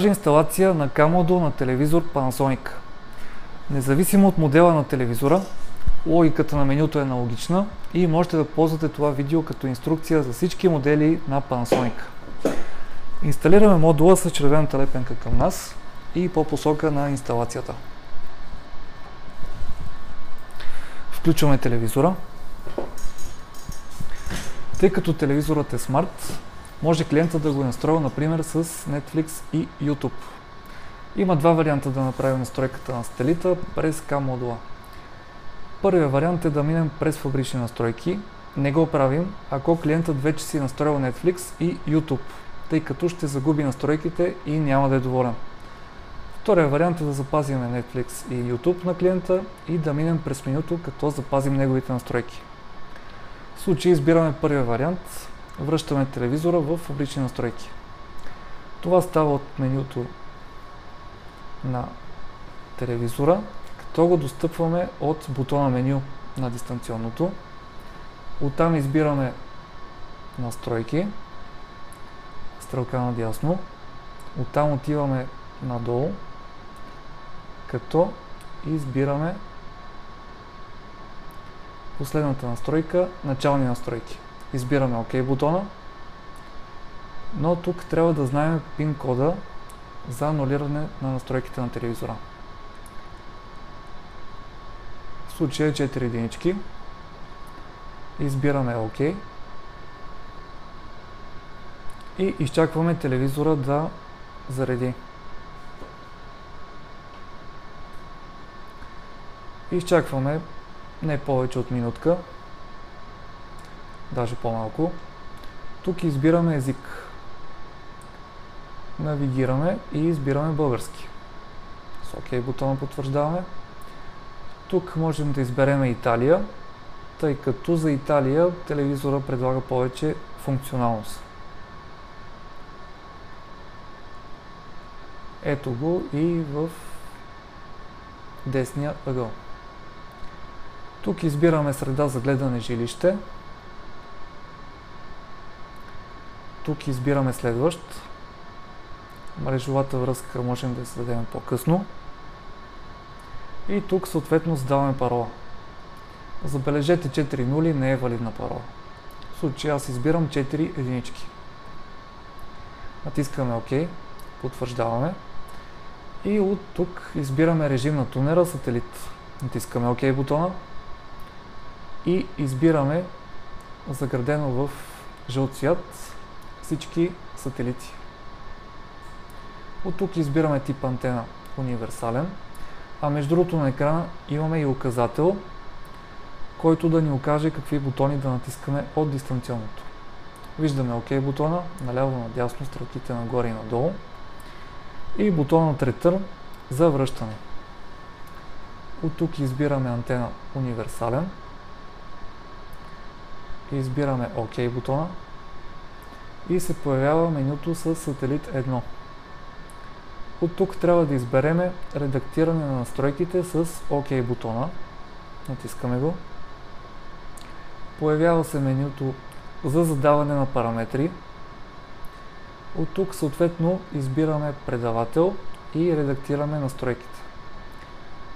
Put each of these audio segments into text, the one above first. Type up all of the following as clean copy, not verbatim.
Инсталация на Cam-Module на телевизор Panasonic. Независимо от модела на телевизора, логиката на менюто е аналогична и можете да ползвате това видео като инструкция за всички модели на Panasonic. Инсталираме модула с червената лепенка към нас и по посока на инсталацията. Включваме телевизора. Тъй като телевизорът е смарт, може клиентът да го настрои, например, с Netflix и YouTube. Има два варианта да направим настройката на сателита през Cam-модула. Първият вариант е да минем през фабрични настройки. Не го правим, ако клиентът вече си е настроил Netflix и YouTube, тъй като ще загуби настройките и няма да е доволен. Вторият вариант е да запазим Netflix и YouTube на клиента и да минем през менюто, като запазим неговите настройки. В случай избираме първия вариант, връщаме телевизора в фабрични настройки. Това става от менюто на телевизора, като го достъпваме от бутона меню на дистанционното. Оттам избираме настройки, стрелка надясно. Оттам отиваме надолу, като избираме последната настройка, начални настройки. Избираме OK бутона, но тук трябва да знаем пин кода за анулиране на настройките на телевизора. В случая 4 единички. Избираме OK и изчакваме телевизора да зареди. Изчакваме не повече от минутка, даже по-малко. Тук избираме език. Навигираме и избираме български. С OK бутона потвърждаваме. Тук можем да изберем Италия, тъй като за Италия телевизора предлага повече функционалност. Ето го и в десния ъгъл. Тук избираме среда за гледане жилище. Тук избираме следващ. Мрежовата връзка можем да я зададем по-късно. И тук съответно задаваме парола. Забележете 4 нули не е валидна парола. В случай аз избирам 4 единички. Натискаме OK, потвърждаваме. И от тук избираме режим на тунера сателит. Натискаме OK бутона и избираме заградено в жълт цвят всички сателити. От тук избираме тип антена универсален, а между другото на екрана имаме и указател, който да ни окаже какви бутони да натискаме от дистанционното. Виждаме OK бутона, наляво надясно, стрелките нагоре и надолу и бутонът Return за връщане. От тук избираме антена универсален, избираме OK бутона и се появява менюто с сателит 1. От тук трябва да избереме редактиране на настройките с OK бутона. Натискаме го. Появява се менюто за задаване на параметри. От тук съответно избираме предавател и редактираме настройките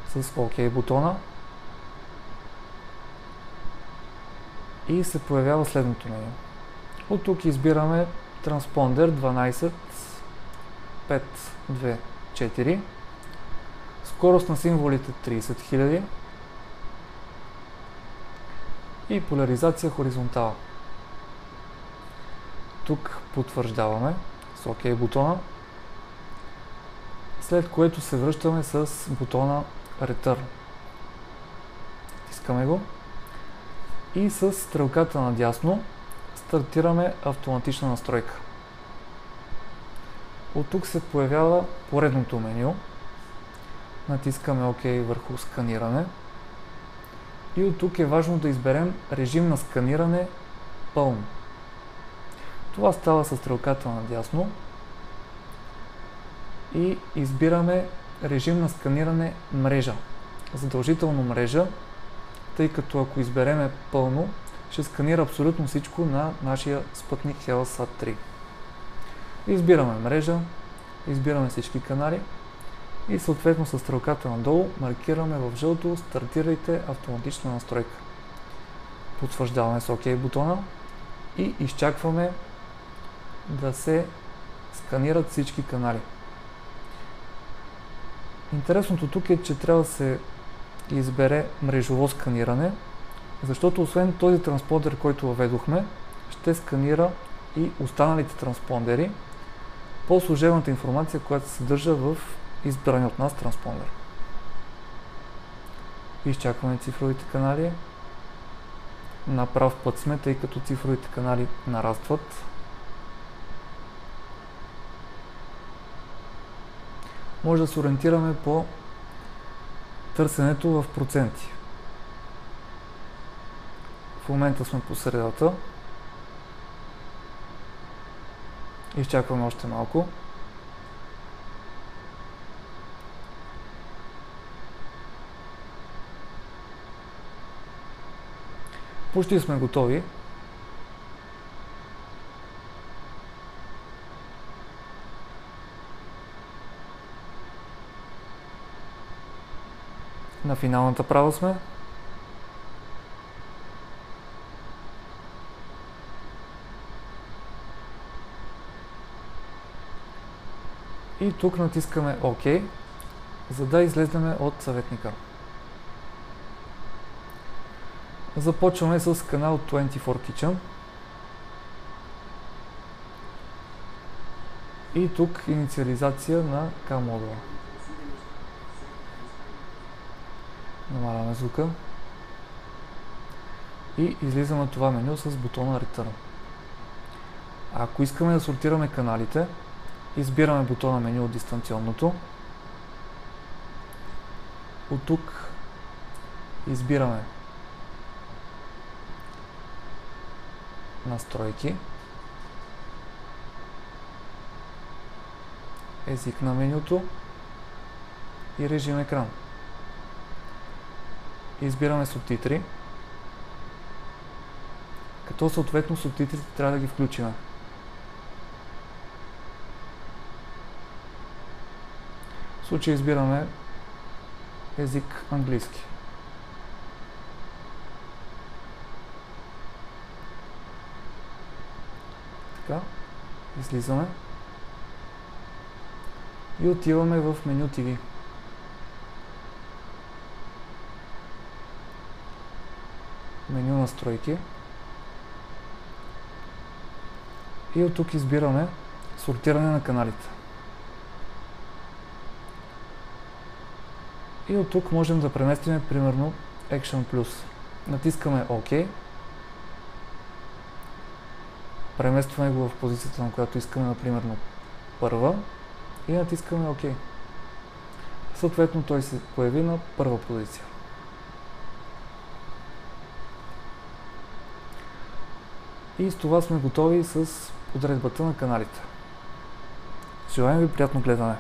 с OK бутона. И се появява следното меню. От тук избираме транспондер 12524, скорост на символите 30 000 и поляризация хоризонтала. Тук потвърждаваме с OK бутона, след което се връщаме с бутона Return. Тискаме го и с стрелката надясно стартираме автоматична настройка. От тук се появява поредното меню. Натискаме OK върху сканиране. И от тук е важно да изберем режим на сканиране пълно. Това става с стрелката надясно. И избираме режим на сканиране мрежа. Задължително мрежа, тъй като ако избереме пълно, ще сканира абсолютно всичко на нашия спътник HealthSat 3. Избираме мрежа избираме всички канали и съответно с стрелката надолу маркираме в жълто "Стартирайте автоматична настройка". Потвърждаваме с OK бутона и изчакваме да се сканират всички канали. Интересното тук е, че трябва да се избере мрежово сканиране, защото освен този транспондер, който въведохме, ще сканира и останалите транспондери по служебната информация, която се съдържа в избрания от нас транспондер. Изчакваме цифровите канали. На прав път сме, тъй като цифровите канали нарастват. Може да се ориентираме по търсенето в проценти. В момента сме по средата. Изчакваме още малко. Почти сме готови. На финалната права сме. И тук натискаме OK, за да излезнем от съветника. Започваме с канал 24 Kitchen. И тук инициализация на CAM модула. Намаляваме звука. И излизаме от това меню с бутона Return. Ако искаме да сортираме каналите, избираме бутона меню от дистанционното. От тук избираме настройки, език на менюто и режим екран. Избираме субтитри, като съответно субтитрите трябва да ги включим. В случай избираме език английски. Така, излизаме и отиваме в меню TV. Меню настройки. И от тук избираме сортиране на каналите. И от тук можем да преместим примерно Action+. Натискаме OK. Преместваме го в позицията, на която искаме, например на първа, и натискаме OK. Съответно той се появи на първа позиция. И с това сме готови с подредбата на каналите. Желаем ви приятно гледане!